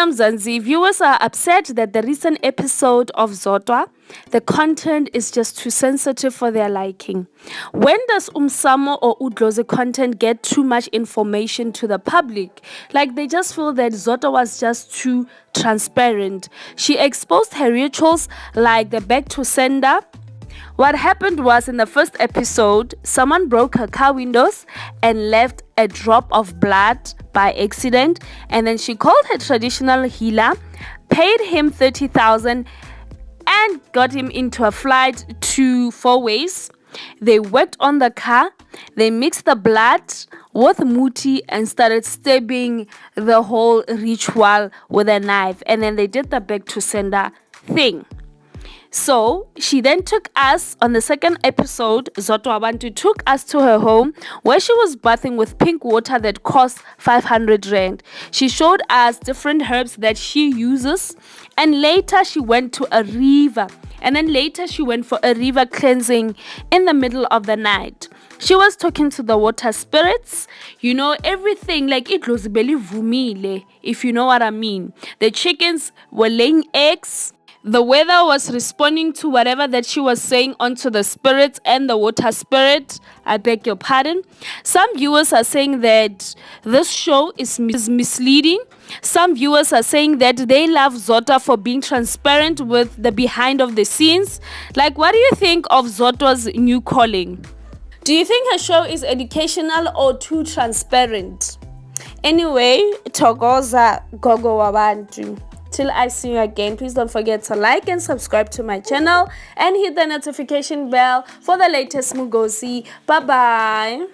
Mzansi, viewers are upset that the recent episode of Zodwa, the content is just too sensitive for their liking. When does Umsamo or Udloze content get too much information to the public? Like they just feel that Zodwa was just too transparent. She exposed her rituals like the back to sender. What happened was in the first episode, someone broke her car windows and left a drop of blood by accident, and then she called her traditional healer, paid him 30,000 and got him into a flight to Four Ways. They worked on the car, they mixed the blood with muti and started stabbing the whole ritual with a knife, and then they did the back to sender thing. So she then took us on the second episode. Zodwa Wabantu took us to her home where she was bathing with pink water that cost 500 rand. She showed us different herbs that she uses, and later she went to a river, and then later she went for a river cleansing in the middle of the night. She was talking to the water spirits, everything like it was belly vumile, if you know what I mean. The chickens were laying eggs. The weather was responding to whatever that she was saying onto the spirits and the water spirit. I beg your pardon. Some viewers are saying that this show is misleading. Some viewers are saying that they love Zodwa for being transparent with the behind of the scenes. Like, what do you think of Zodwa's new calling? Do you think her show is educational or too transparent? Anyway, Togoza Gogo Wabantu. Till I see you again, please don't forget to like and subscribe to my channel and hit the notification bell for the latest Mugosi. Bye bye.